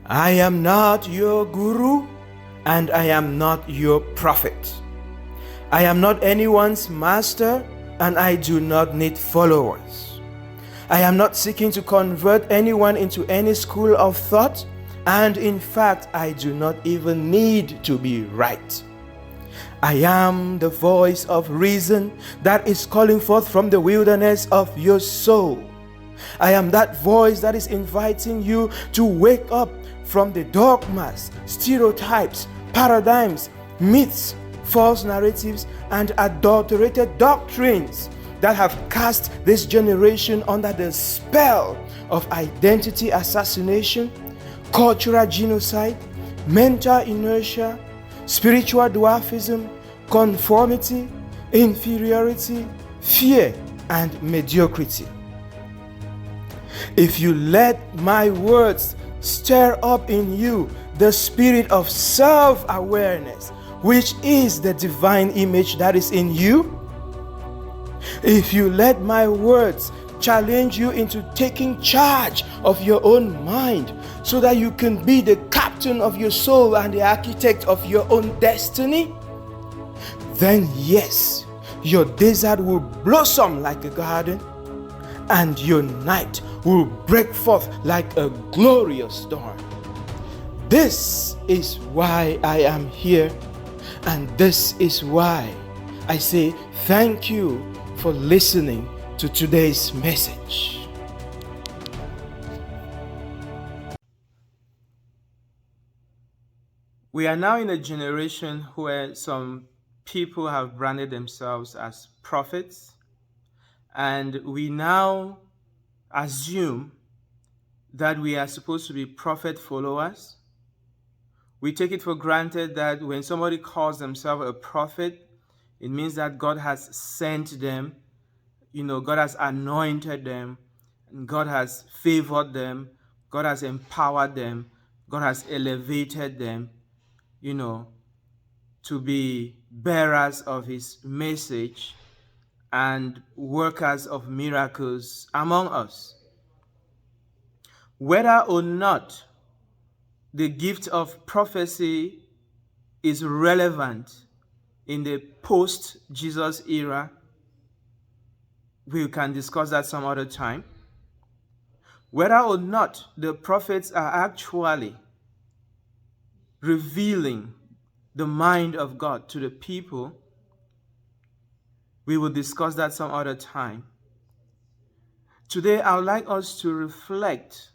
I am not your guru, and I am not your prophet. I am not anyone's master, and I do not need followers. I am not seeking to convert anyone into any school of thought, and in fact, I do not even need to be right. I am the voice of reason that is calling forth from the wilderness of your soul. I am that voice that is inviting you to wake up from the dogmas, stereotypes, paradigms, myths, false narratives, and adulterated doctrines that have cast this generation under the spell of identity assassination, cultural genocide, mental inertia, spiritual dwarfism, conformity, inferiority, fear, and mediocrity. If you let my words stir up in you the spirit of self-awareness, which is the divine image that is in you, if you let my words challenge you into taking charge of your own mind so that you can be the captain of your soul and the architect of your own destiny, then yes, your desert will blossom like a garden and your night will break forth like a glorious dawn. This is why I am here, and this is why I say thank you for listening to today's message. We are now in a generation where some people have branded themselves as prophets, and we now assume that we are supposed to be prophet followers. We take it for granted that when somebody calls themselves a prophet, it means that God has sent them, God has anointed them, and God has favored them, God has empowered them, God has elevated them, to be bearers of his message and workers of miracles among us. Whether or not the gift of prophecy is relevant in the post-Jesus era, we can discuss that some other time. Whether or not the prophets are actually revealing the mind of God to the people, we will discuss that some other time. Today, I would like us to reflect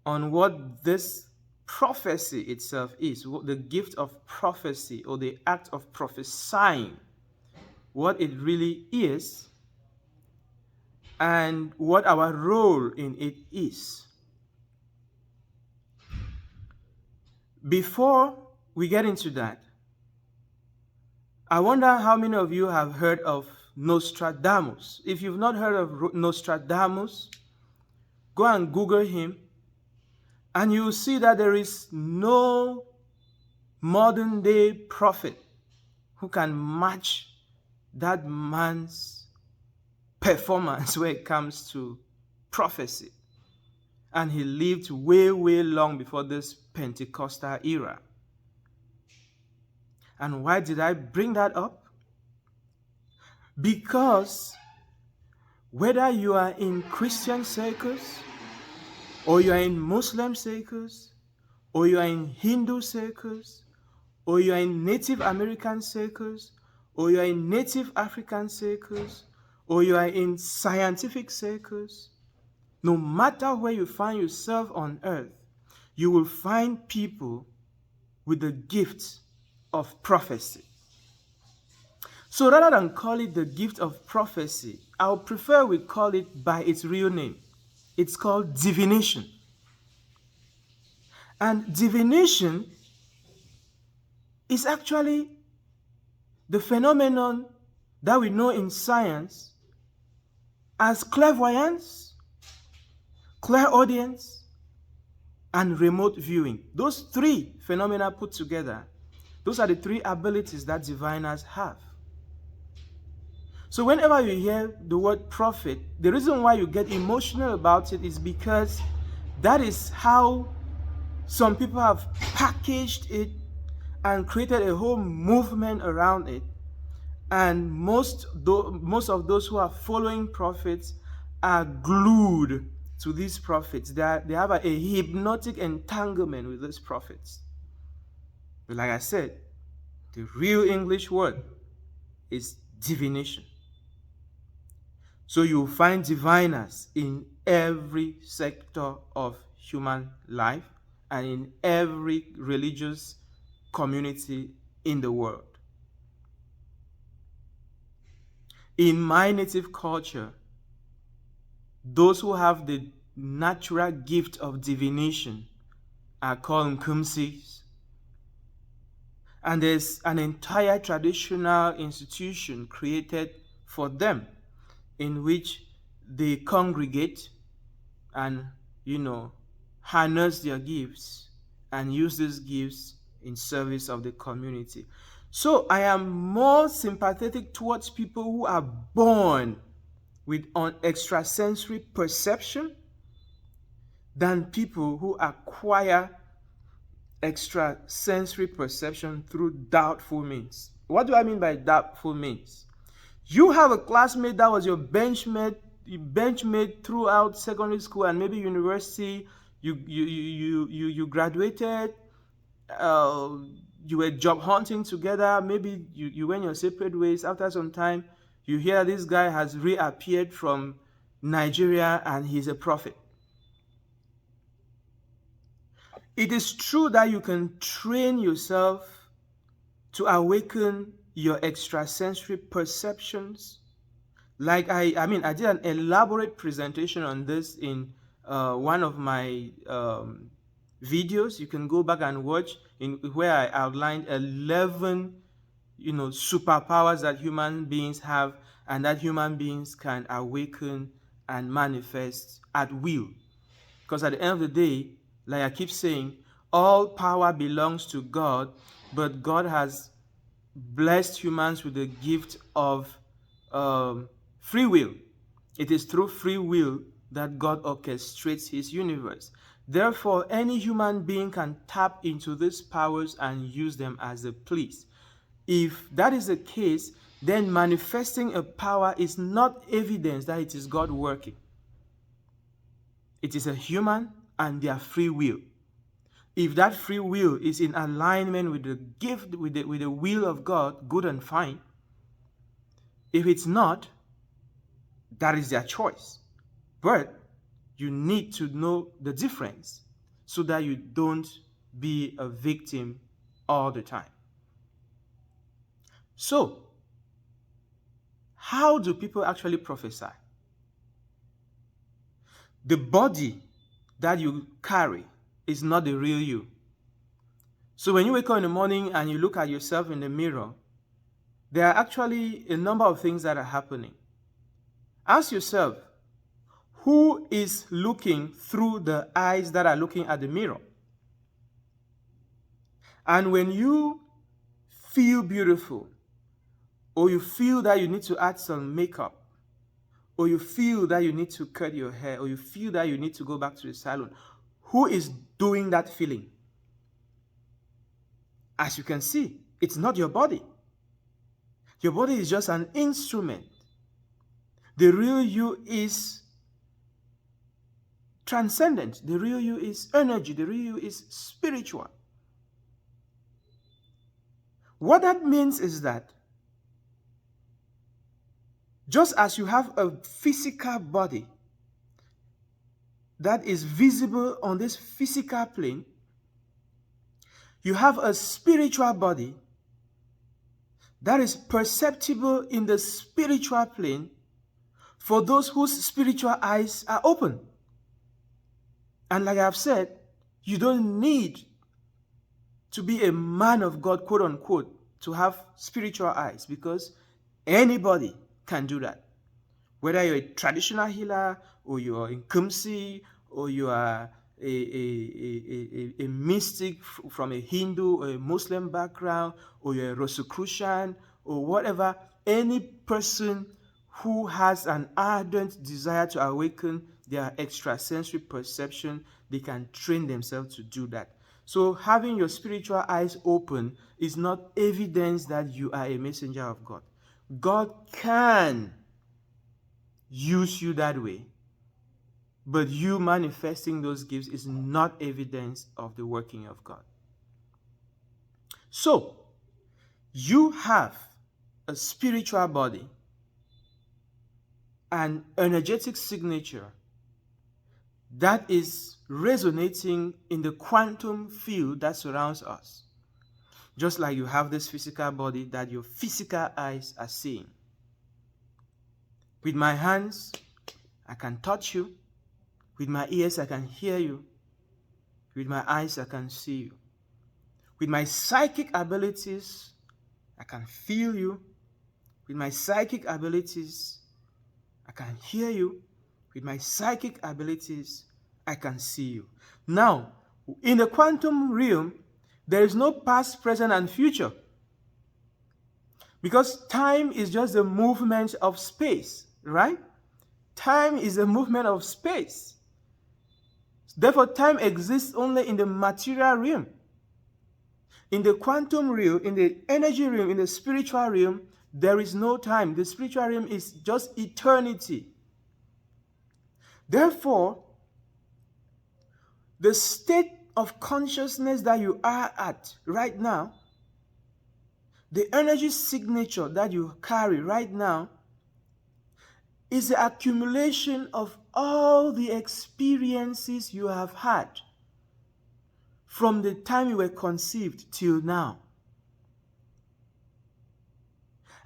on what this prophecy itself is, what the gift of prophecy or the act of prophesying, what it really is, and what our role in it is. Before we get into that, I wonder how many of you have heard of Nostradamus. If you've not heard of Nostradamus, go and Google him, and you will see that there is no modern day prophet who can match that man's performance when it comes to prophecy. And he lived way, way long before this Pentecostal era. And why did I bring that up? Because whether you are in Christian circles, or you are in Muslim circles, or you are in Hindu circles, or you are in Native American circles, or you are in Native African circles, or you are in scientific circles, no matter where you find yourself on earth, you will find people with the gift of prophecy. So rather than call it the gift of prophecy, I would prefer we call it by its real name. It's called divination. And divination is actually the phenomenon that we know in science as clairvoyance, clairaudience, and remote viewing. Those three phenomena put together, those are the three abilities that diviners have. So whenever you hear the word prophet, the reason why you get emotional about it is because that is how Some people have packaged it and created a whole movement around it. And most of those who are following prophets are glued to these prophets. They have a hypnotic entanglement with these prophets. But like I said, the real English word is divination. So you'll find diviners in every sector of human life and in every religious community in the world. In my native culture, those who have the natural gift of divination are called nkumsis. And there's an entire traditional institution created for them in which they congregate and, harness their gifts and use these gifts in service of the community. So I am more sympathetic towards people who are born with an extrasensory perception than people who acquire extrasensory perception through doubtful means. What do I mean by doubtful means? You have a classmate that was your benchmate throughout secondary school and maybe university. You graduated. You were job hunting together. Maybe you went your separate ways. After some time, you hear this guy has reappeared from Nigeria and he's a prophet. It is true that you can train yourself to awaken your extrasensory perceptions. Like I did an elaborate presentation on this in one of my videos. You can go back and watch where I outlined 11 superpowers that human beings have and that human beings can awaken and manifest at will. Because at the end of the day, like I keep saying, all power belongs to God, but God has blessed humans with the gift of free will. It is through free will that God orchestrates his universe. Therefore, any human being can tap into these powers and use them as they please. If that is the case, then manifesting a power is not evidence that it is God working. It is a human and their free will. If that free will is in alignment with the gift, with the will of God, good and fine. If it's not, that is their choice. But you need to know the difference so that you don't be a victim all the time. So, how do people actually prophesy? The body that you carry is not the real you. So when you wake up in the morning and you look at yourself in the mirror, there are actually a number of things that are happening. Ask yourself, who is looking through the eyes that are looking at the mirror? And when you feel beautiful, or you feel that you need to add some makeup, or you feel that you need to cut your hair, or you feel that you need to go back to the salon, who is doing that feeling? As you can see, it's not your body. Your body is just an instrument. The real you is transcendent. The real you is energy. The real you is spiritual. What that means is that just as you have a physical body that is visible on this physical plane, you have a spiritual body that is perceptible in the spiritual plane for those whose spiritual eyes are open. And like I've said, you don't need to be a man of God, quote unquote, to have spiritual eyes, because anybody can do that. Whether you're a traditional healer, or you're in Kumsi, or you are a mystic from a Hindu or a Muslim background, or you're a Rosicrucian, or whatever, any person who has an ardent desire to awaken their extrasensory perception, they can train themselves to do that. So having your spiritual eyes open is not evidence that you are a messenger of God. God can use you that way, but you manifesting those gifts is not evidence of the working of God. So, you have a spiritual body, an energetic signature that is resonating in the quantum field that surrounds us. Just like you have this physical body that your physical eyes are seeing. With my hands, I can touch you. With my ears, I can hear you. With my eyes, I can see you. With my psychic abilities, I can feel you. With my psychic abilities, I can hear you. With my psychic abilities, I can see you. Now, in the quantum realm, there is no past, present, and future. Because time is just the movement of space, right? Time is a movement of space. Therefore, time exists only in the material realm. In the quantum realm, in the energy realm, in the spiritual realm, there is no time. The spiritual realm is just eternity. Therefore, the state of consciousness that you are at right now, the energy signature that you carry right now, is the accumulation of all the experiences you have had from the time you were conceived till now.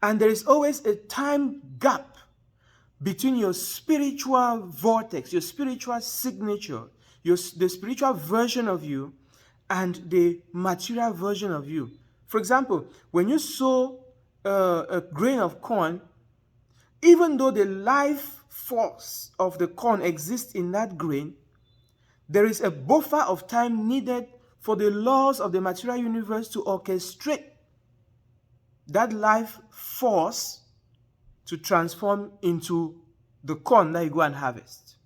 And there is always a time gap between your spiritual vortex, your spiritual signature, the spiritual version of you, and the material version of you. For example, when you sow a grain of corn, even though the life force of the corn exists in that grain, there is a buffer of time needed for the laws of the material universe to orchestrate that life force to transform into the corn that you go and harvest.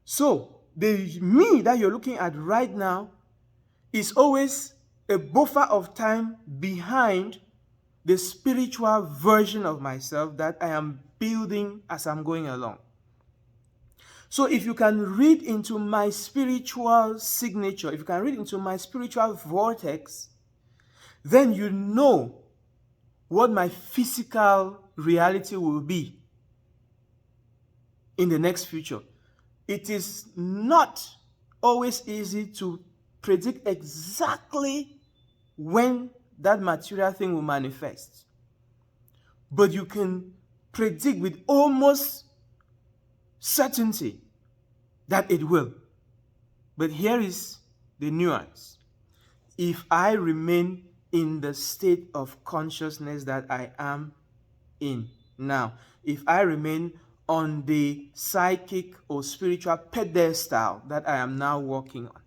So, the me that you're looking at right now is always a buffer of time behind the spiritual version of myself that I am building as I'm going along. So if you can read into my spiritual signature, if you can read into my spiritual vortex, then you know what my physical reality will be in the next future. It is not always easy to predict exactly when that material thing will manifest. But you can predict with almost certainty that it will. But here is the nuance. If I remain in the state of consciousness that I am in now, if I remain on the psychic or spiritual pedestal that I am now walking on.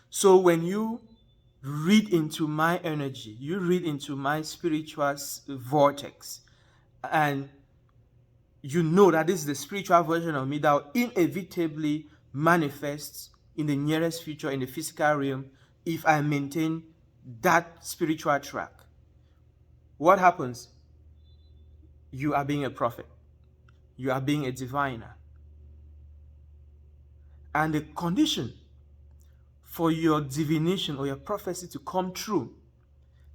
So when you read into my energy, you read into my spiritual vortex, and you know that this is the spiritual version of me that will inevitably manifest in the nearest future in the physical realm if I maintain that spiritual track. What happens? You are being a prophet. You are being a diviner. And the condition for your divination or your prophecy to come true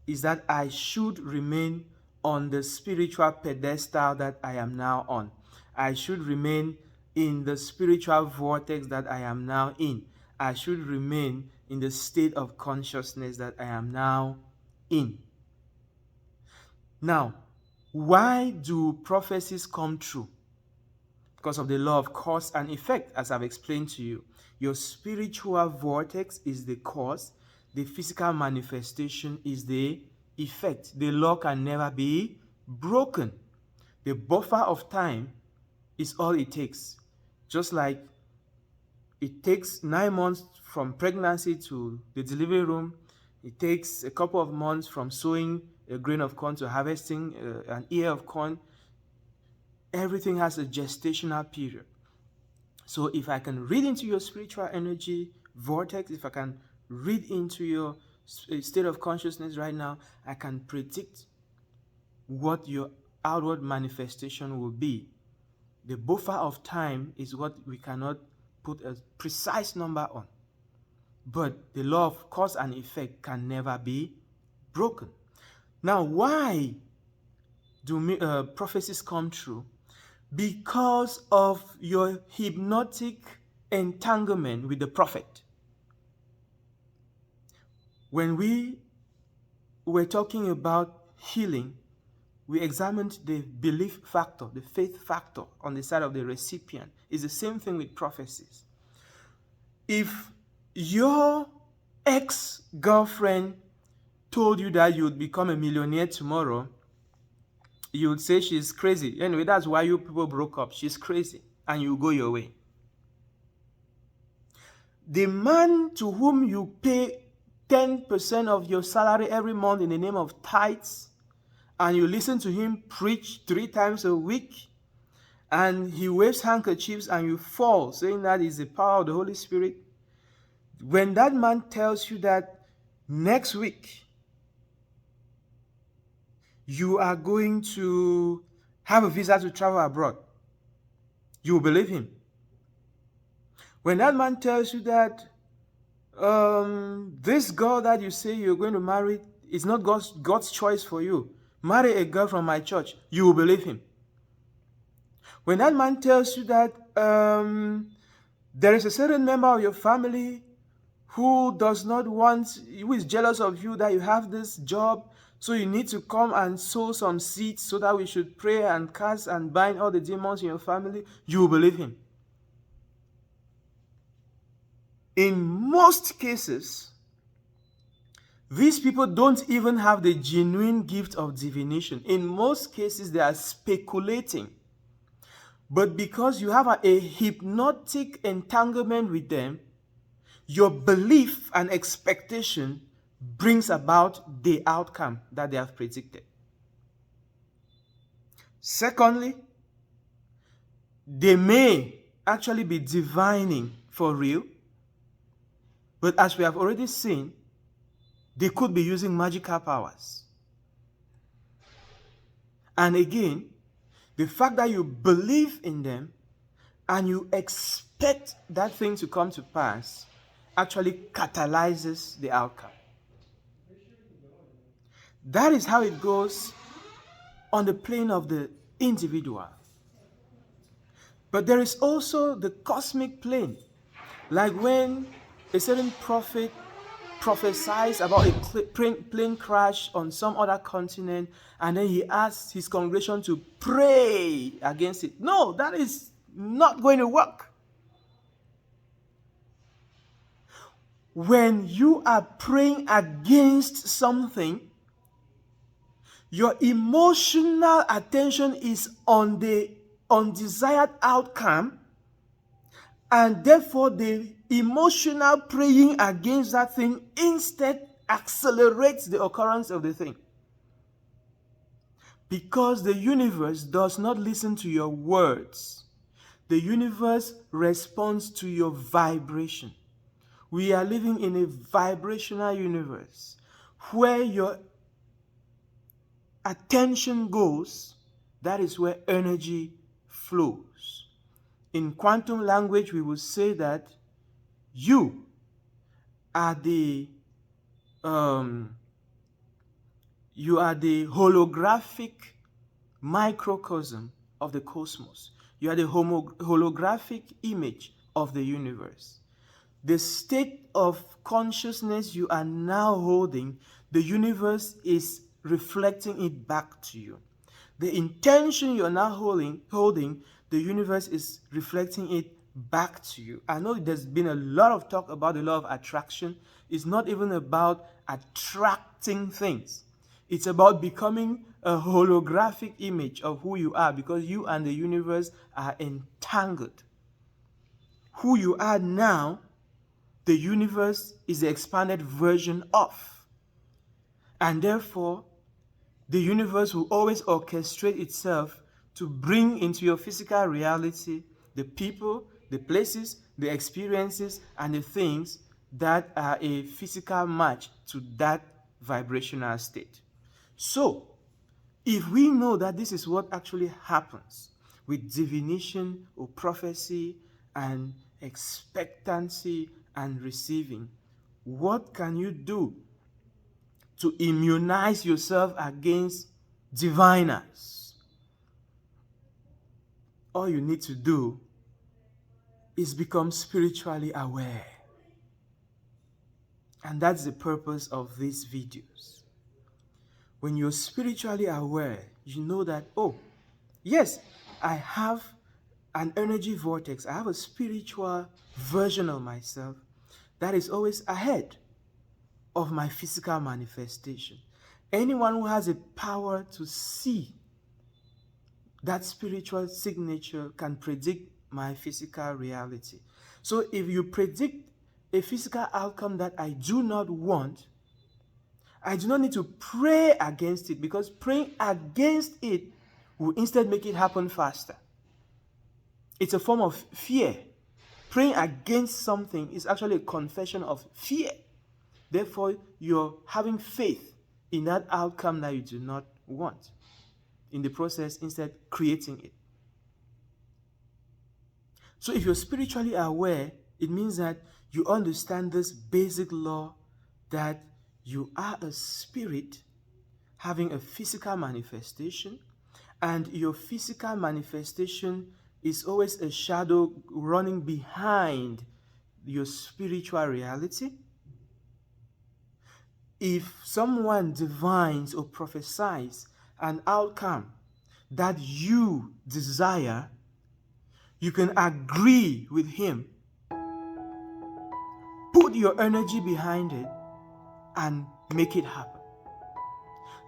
is that I should remain on the spiritual pedestal that I am now on. I should remain in the spiritual vortex that I am now in. I should remain in the state of consciousness that I am now in. Now, why do prophecies come true? Because of the law of cause and effect, as I've explained to you. Your spiritual vortex is the cause. The physical manifestation is the effect. The law can never be broken. The buffer of time is all it takes. Just like it takes 9 months from pregnancy to the delivery room. It takes a couple of months from sowing a grain of corn to harvesting an ear of corn. Everything has a gestational period. So if I can read into your spiritual energy vortex, if I can read into your state of consciousness right now, I can predict what your outward manifestation will be. The buffer of time is what we cannot put a precise number on. But the law of cause and effect can never be broken. Now, why do prophecies come true? Because of your hypnotic entanglement with the prophet. When we were talking about healing, we examined the belief factor, the faith factor on the side of the recipient. It's the same thing with prophecies. If your ex-girlfriend told you that you would become a millionaire tomorrow, you would say she's crazy. Anyway, that's why you people broke up. She's crazy. And you go your way. The man to whom you pay 10% of your salary every month in the name of tithes, and you listen to him preach 3 times a week, and he waves handkerchiefs and you fall, saying that is the power of the Holy Spirit. When that man tells you that next week you are going to have a visa to travel abroad, you will believe him. When that man tells you that this girl that you say you're going to marry is not God's choice for you, marry a girl from my church, you will believe him. When that man tells you that there is a certain member of your family who is jealous of you that you have this job, so you need to come and sow some seeds so that we should pray and cast and bind all the demons in your family, you will believe him. In most cases, these people don't even have the genuine gift of divination. In most cases, they are speculating. But because you have a hypnotic entanglement with them, your belief and expectation brings about the outcome that they have predicted. Secondly, they may actually be divining for real, but as we have already seen, they could be using magical powers. And again, the fact that you believe in them and you expect that thing to come to pass actually catalyzes the outcome. That is how it goes on the plane of the individual. But there is also the cosmic plane. Like when a certain prophet prophesies about a plane crash on some other continent, and then he asks his congregation to pray against it. No, that is not going to work. When you are praying against something, your emotional attention is on the undesired outcome, and therefore the emotional praying against that thing instead accelerates the occurrence of the thing. Because the universe does not listen to your words. The universe responds to your vibration. We are living in a vibrational universe where your attention goes, that is where energy flows. In quantum language, we will say that you are the holographic microcosm of the cosmos. You are the holographic image of the universe. The state of consciousness you are now holding, the universe is reflecting it back to you. The intention you are now holding, the universe is reflecting it back to you. I know there's been a lot of talk about the law of attraction. It's not even about attracting things. It's about becoming a holographic image of who you are, because you and the universe are entangled. Who you are now, the universe is the expanded version of. And therefore, the universe will always orchestrate itself to bring into your physical reality the people, the places, the experiences, and the things that are a physical match to that vibrational state. So, if we know that this is what actually happens with divination or prophecy and expectancy and receiving, what can you do to immunize yourself against diviners? All you need to do is become spiritually aware. And that's the purpose of these videos. When you're spiritually aware, you know that, oh, yes, I have an energy vortex. I have a spiritual version of myself that is always ahead of my physical manifestation. Anyone who has a power to see that spiritual signature can predict my physical reality. So if you predict a physical outcome that I do not want, I do not need to pray against it, because praying against it will instead make it happen faster. It's a form of fear. Praying against something is actually a confession of fear. Therefore, you're having faith in that outcome that you do not want. In the process, instead creating it. So if you're spiritually aware, it means that you understand this basic law that you are a spirit having a physical manifestation, and your physical manifestation is always a shadow running behind your spiritual reality. If someone divines or prophesies an outcome that you desire, you can agree with him, put your energy behind it, and make it happen.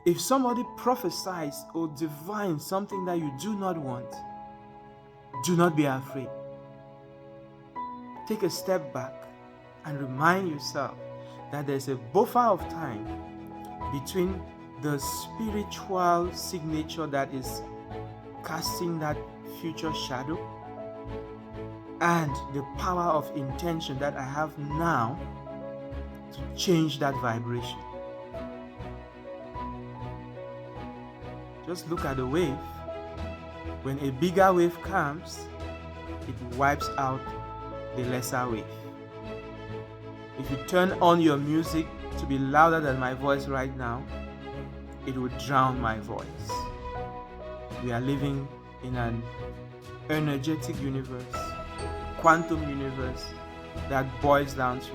If somebody prophesies or divines something that you do not want, do not be afraid. Take a step back and remind yourself that there's a buffer of time between the spiritual signature that is casting that future shadow and the power of intention that I have now to change that vibration. Just look at the wave. When a bigger wave comes, it wipes out the lesser wave. If you turn on your music to be louder than my voice right now, it will drown my voice. We are living in an energetic universe, quantum universe, that boils down to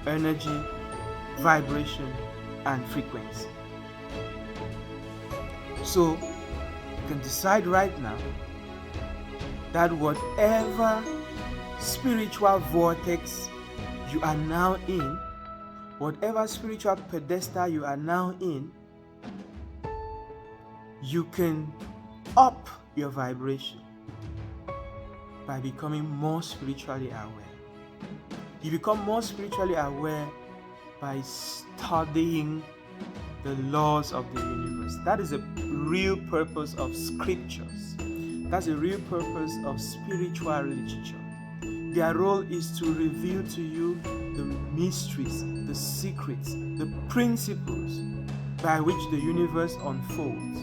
energy, vibration, and frequency. So you can decide right now that whatever spiritual vortex you are now in, whatever spiritual pedestal you are now in, you can up your vibration by becoming more spiritually aware. You become more spiritually aware by studying the laws of the universe. That is the real purpose of scriptures. That's the real purpose of spiritual literature. Their role is to reveal to you the mysteries, the secrets, the principles by which the universe unfolds.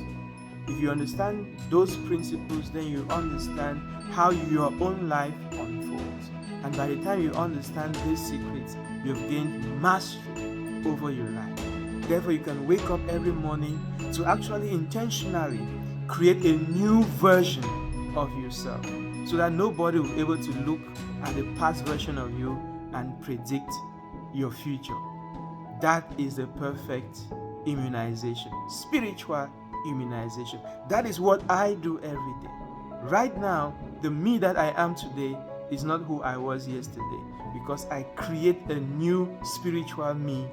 If you understand those principles, then you understand how your own life unfolds. And by the time you understand these secrets, you've gained mastery over your life. Therefore, you can wake up every morning to actually intentionally create a new version of yourself, so that nobody will be able to look at the past version of you and predict your future. That is the perfect immunization, spiritual immunization. That is what I do every day. Right now, the me that I am today is not who I was yesterday, because I create a new spiritual me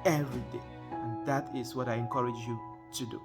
every day. And that is what I encourage you to do.